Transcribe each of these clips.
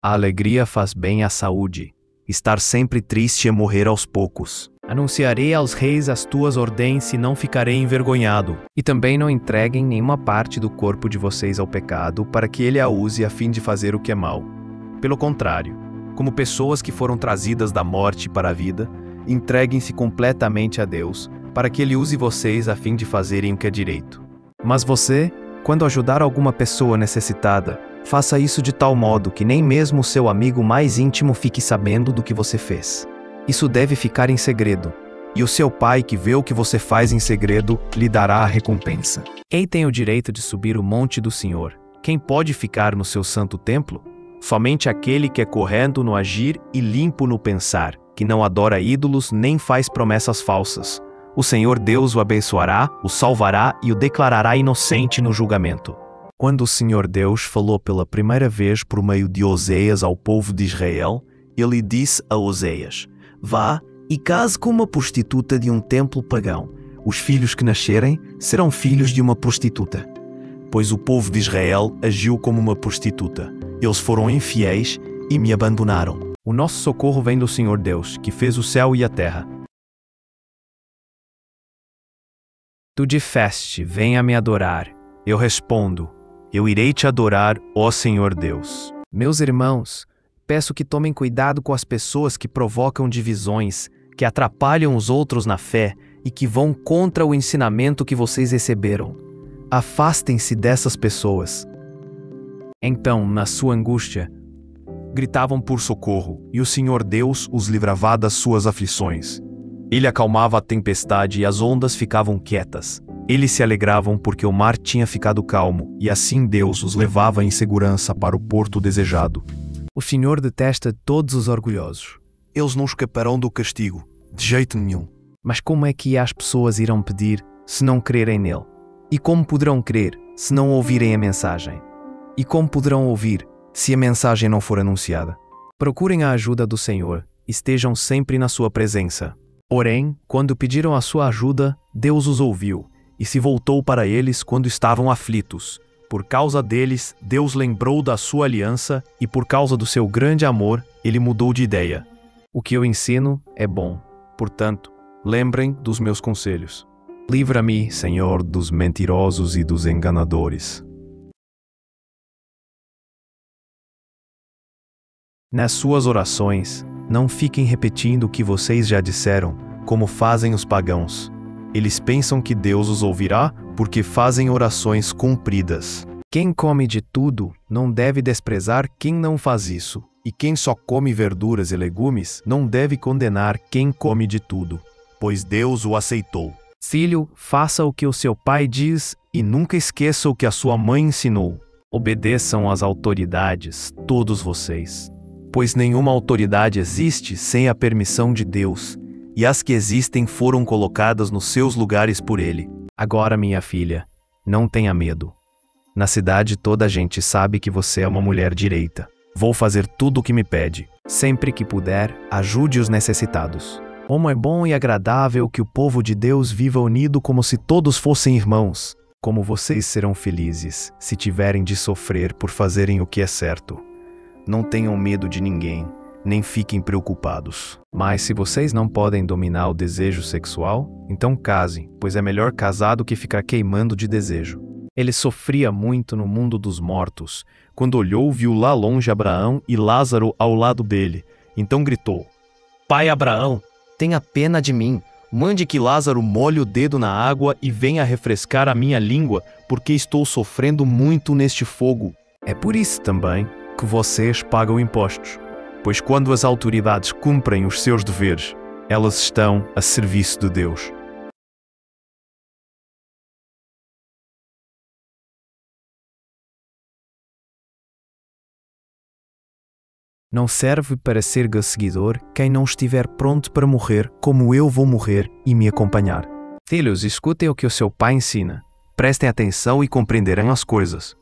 A alegria faz bem à saúde. Estar sempre triste é morrer aos poucos. Anunciarei aos reis as tuas ordens e não ficarei envergonhado. E também não entreguem nenhuma parte do corpo de vocês ao pecado, para que ele a use a fim de fazer o que é mal. Pelo contrário, como pessoas que foram trazidas da morte para a vida, entreguem-se completamente a Deus, para que ele use vocês a fim de fazerem o que é direito. Mas você, quando ajudar alguma pessoa necessitada, faça isso de tal modo que nem mesmo o seu amigo mais íntimo fique sabendo do que você fez. Isso deve ficar em segredo, e o seu pai que vê o que você faz em segredo lhe dará a recompensa. Quem tem o direito de subir o monte do Senhor? Quem pode ficar no seu santo templo? Somente aquele que é correto no agir e limpo no pensar, que não adora ídolos nem faz promessas falsas. O Senhor Deus o abençoará, o salvará e o declarará inocente no julgamento. Quando o Senhor Deus falou pela primeira vez por meio de Oseias ao povo de Israel, ele disse a Oseias: vá e case com uma prostituta de um templo pagão. Os filhos que nascerem serão filhos de uma prostituta. Pois o povo de Israel agiu como uma prostituta. Eles foram infiéis e me abandonaram. O nosso socorro vem do Senhor Deus, que fez o céu e a terra. Tu disseste: venha me adorar. Eu respondo: eu irei te adorar, ó Senhor Deus. Meus irmãos, peço que tomem cuidado com as pessoas que provocam divisões, que atrapalham os outros na fé e que vão contra o ensinamento que vocês receberam. Afastem-se dessas pessoas. Então, na sua angústia, gritavam por socorro, e o Senhor Deus os livrava das suas aflições. Ele acalmava a tempestade e as ondas ficavam quietas. Eles se alegravam porque o mar tinha ficado calmo, e assim Deus os levava em segurança para o porto desejado. O Senhor detesta todos os orgulhosos. Eles não escaparão do castigo, de jeito nenhum. Mas como é que as pessoas irão pedir se não crerem nele? E como poderão crer se não ouvirem a mensagem? E como poderão ouvir se a mensagem não for anunciada? Procurem a ajuda do Senhor, estejam sempre na sua presença. Porém, quando pediram a sua ajuda, Deus os ouviu, e se voltou para eles quando estavam aflitos. Por causa deles, Deus lembrou da sua aliança, e por causa do seu grande amor, ele mudou de ideia. O que eu ensino é bom. Portanto, lembrem dos meus conselhos. Livra-me, Senhor, dos mentirosos e dos enganadores. Nas suas orações, não fiquem repetindo o que vocês já disseram, como fazem os pagãos. Eles pensam que Deus os ouvirá porque fazem orações compridas. Quem come de tudo não deve desprezar quem não faz isso, e quem só come verduras e legumes não deve condenar quem come de tudo, pois Deus o aceitou. Filho, faça o que o seu pai diz e nunca esqueça o que a sua mãe ensinou. Obedeçam às autoridades, todos vocês. Pois nenhuma autoridade existe sem a permissão de Deus, e as que existem foram colocadas nos seus lugares por Ele. Agora, minha filha, não tenha medo. Na cidade toda a gente sabe que você é uma mulher direita. Vou fazer tudo o que me pede. Sempre que puder, ajude os necessitados. Como é bom e agradável que o povo de Deus viva unido como se todos fossem irmãos. Como vocês serão felizes se tiverem de sofrer por fazerem o que é certo. Não tenham medo de ninguém, nem fiquem preocupados. Mas se vocês não podem dominar o desejo sexual, então casem, pois é melhor casar do que ficar queimando de desejo. Ele sofria muito no mundo dos mortos. Quando olhou, viu lá longe Abraão e Lázaro ao lado dele. Então gritou: Pai Abraão, tenha pena de mim. Mande que Lázaro molhe o dedo na água e venha refrescar a minha língua, porque estou sofrendo muito neste fogo. É por isso também que vocês pagam impostos, pois quando as autoridades cumprem os seus deveres, elas estão a serviço de Deus. Não serve para ser seguidor quem não estiver pronto para morrer, como eu vou morrer e me acompanhar. Filhos, escutem o que o seu pai ensina. Prestem atenção e compreenderão as coisas.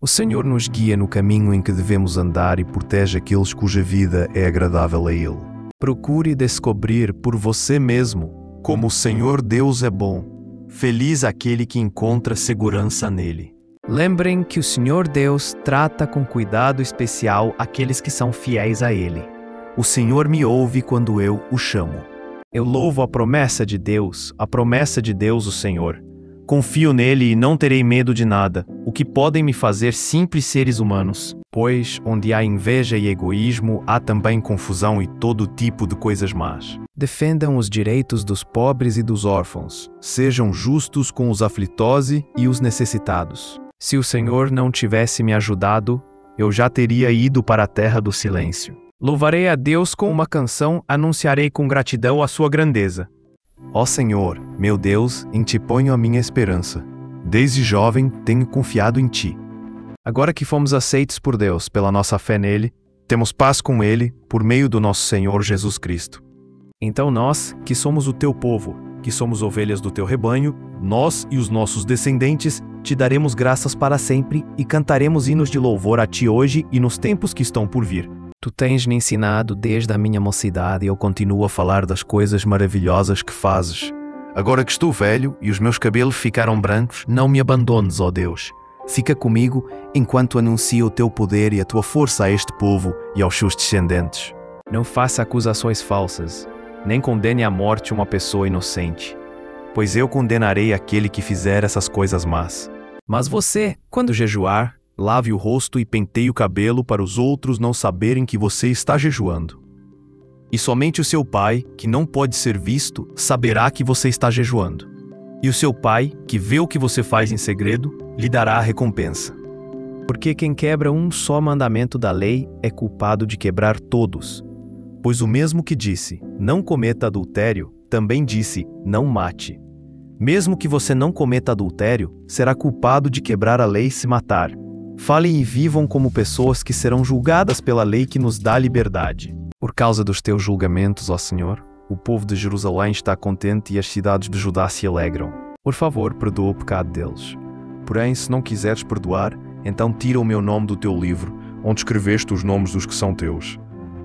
O Senhor nos guia no caminho em que devemos andar e protege aqueles cuja vida é agradável a Ele. Procure descobrir por você mesmo como o Senhor Deus é bom. Feliz aquele que encontra segurança nele. Lembrem que o Senhor Deus trata com cuidado especial aqueles que são fiéis a Ele. O Senhor me ouve quando eu o chamo. Eu louvo a promessa de Deus, o Senhor. Confio nele e não terei medo de nada, o que podem me fazer simples seres humanos. Pois, onde há inveja e egoísmo, Há também confusão e todo tipo de coisas más. defendam os direitos dos pobres e dos órfãos. Sejam justos com os aflitose e os necessitados. Se o Senhor não tivesse me ajudado, Eu já teria ido para a terra do silêncio. louvarei a Deus com uma canção, anunciarei com gratidão a sua grandeza. Ó Senhor, meu Deus, em ti ponho a minha esperança. Desde jovem tenho confiado em ti. Agora que fomos aceitos por Deus pela nossa fé nele, Temos paz com ele por meio do nosso Senhor Jesus Cristo. então nós, que somos o teu povo, Que somos ovelhas do teu rebanho, nós e os nossos descendentes te daremos graças para sempre e cantaremos hinos de louvor a ti hoje e nos tempos que estão por vir. tu tens me ensinado desde a minha mocidade e eu Continuo a falar das coisas maravilhosas que fazes. Agora que estou velho e os meus cabelos ficaram brancos, não me abandones, ó Deus. fica comigo enquanto anuncio o teu poder e a tua força a este povo e aos seus descendentes. Não faça acusações falsas, nem condene à morte uma pessoa inocente. Pois eu condenarei aquele que fizer essas coisas más. Mas você, quando jejuar, Lave o rosto e penteie o cabelo para os outros não saberem que você está jejuando. E somente o seu pai, que não pode ser visto, saberá que você está jejuando. E o seu pai, que vê o que você faz em segredo, lhe dará a recompensa. porque quem quebra um só mandamento da lei é culpado de quebrar todos. Pois o mesmo que disse, não cometa adultério, também disse, não mate. Mesmo que você não cometa adultério, será culpado de quebrar a lei se matar. Falem e vivam como pessoas que serão julgadas pela lei que nos dá liberdade. Por causa dos teus julgamentos, ó Senhor, o povo de Jerusalém está contente e as cidades de Judá se alegram. Por favor, perdoa o pecado deles. Porém, se não quiseres perdoar, então tira o meu nome do teu livro, onde escreveste os nomes dos que são teus.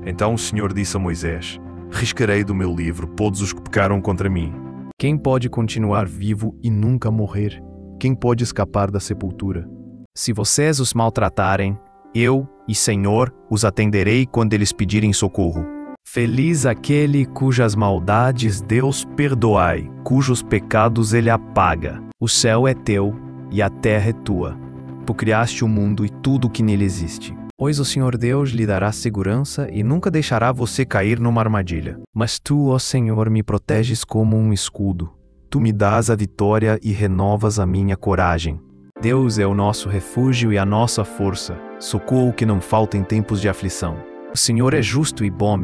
Então o Senhor disse a Moisés: riscarei do meu livro todos os que pecaram contra mim. Quem pode continuar vivo e nunca morrer? Quem pode escapar da sepultura? Se vocês os maltratarem, Eu, e Senhor, os atenderei quando eles pedirem socorro. feliz aquele cujas maldades Deus perdoai, Cujos pecados ele apaga. o céu é teu e a terra é tua. Tu criaste o mundo e tudo o que nele existe. Pois o Senhor Deus lhe dará segurança e nunca deixará você cair numa armadilha. Mas tu, ó Senhor, me proteges como um escudo. Tu me dás a vitória e renovas a minha coragem. Deus é o nosso refúgio e a nossa força. Socorro que não falta em tempos de aflição. O Senhor é justo e bom,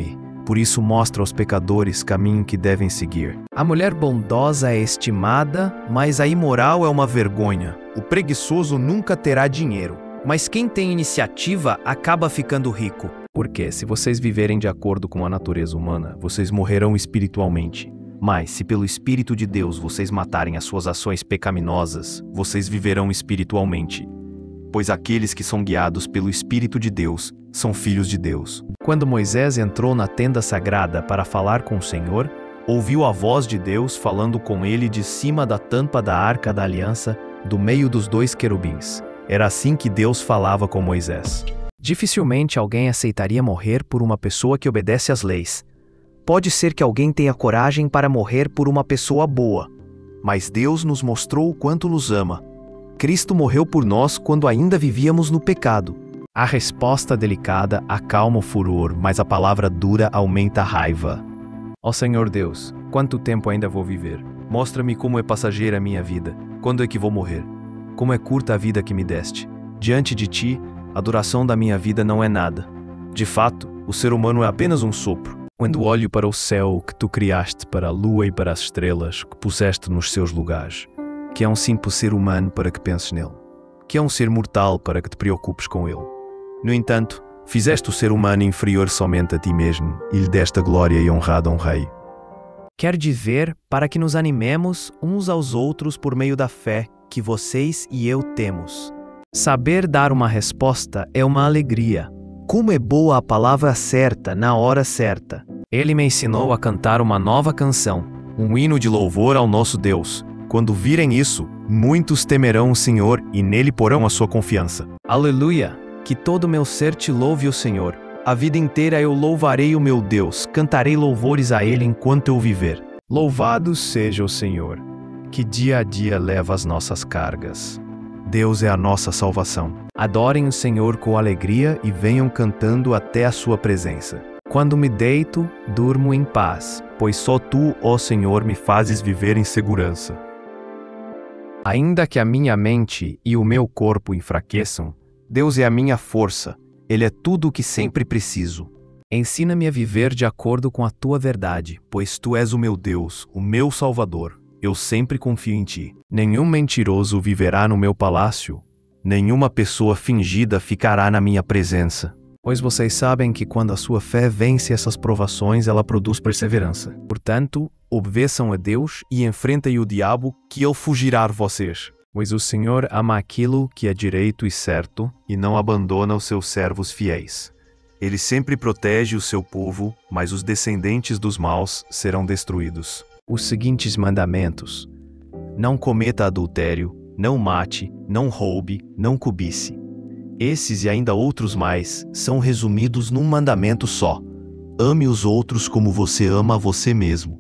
Por isso mostra aos pecadores caminho que devem seguir. a mulher bondosa é estimada, mas a imoral é uma vergonha. O preguiçoso nunca terá dinheiro. Mas quem tem iniciativa acaba ficando rico. Porque se vocês viverem de acordo com a natureza humana, vocês morrerão espiritualmente. Mas se pelo Espírito de Deus vocês matarem as suas ações pecaminosas, vocês viverão espiritualmente. Pois aqueles que são guiados pelo Espírito de Deus são filhos de Deus. Quando Moisés entrou na tenda sagrada para falar com o Senhor, Ouviu a voz de Deus falando com ele de cima da tampa da arca da aliança, do meio dos dois querubins. Era assim que Deus falava com Moisés. dificilmente alguém aceitaria morrer por uma pessoa que obedece às leis. Pode ser que alguém tenha coragem para morrer por uma pessoa boa. Mas Deus nos mostrou o quanto nos ama. Cristo morreu por nós quando ainda vivíamos no pecado. A resposta delicada acalma o furor, mas a palavra dura aumenta a raiva. Ó Senhor Deus, quanto tempo ainda vou viver? Mostra-me como é passageira a minha vida. Quando é que vou morrer? Como é curta a vida que me deste. Diante de ti, a duração da minha vida não é nada. De fato, o ser humano é apenas um sopro. Quando olho para o céu que tu criaste, para a lua e para as estrelas que puseste nos seus lugares, Que é um simples ser humano para que penses nele. Que é um ser mortal para que te preocupes com ele. No entanto, fizeste o ser humano inferior somente a ti mesmo e lhe deste a glória e honrado a um rei. quer dizer para que nos animemos uns aos outros por meio da fé que vocês e eu temos. Saber dar uma resposta é uma alegria. Como é boa a palavra certa na hora certa. Ele me ensinou a cantar uma nova canção, Um hino de louvor ao nosso Deus. Quando virem isso, muitos temerão o Senhor e nele porão a sua confiança. Aleluia! Que todo meu ser te louve o Senhor. A vida inteira eu louvarei o meu Deus, cantarei louvores a Ele enquanto eu viver. Louvado seja o Senhor, que dia a dia leva as nossas cargas. Deus é a nossa salvação. Adorem o Senhor com alegria e venham cantando até a sua presença. Quando me deito, durmo em paz, pois só Tu, ó Senhor, me fazes viver em segurança. Ainda que a minha mente e o meu corpo enfraqueçam, Deus é a minha força. Ele é tudo o que sempre preciso. Ensina-me a viver de acordo com a Tua verdade, Pois Tu és o meu Deus, o meu Salvador. Eu sempre confio em Ti. Nenhum mentiroso viverá no meu palácio. Nenhuma pessoa fingida ficará na minha presença. pois vocês sabem que quando a sua fé vence essas provações, ela produz perseverança. Portanto, obedeçam a Deus e enfrentem o diabo, que ele fugirá de vocês. Pois o Senhor ama aquilo que é direito e certo, E não abandona os seus servos fiéis. Ele sempre protege o seu povo, mas os descendentes dos maus serão destruídos. os seguintes mandamentos. Não cometa adultério, não mate, não roube, não cobice. Esses e ainda outros mais são resumidos num mandamento só: ame os outros como você ama a você mesmo.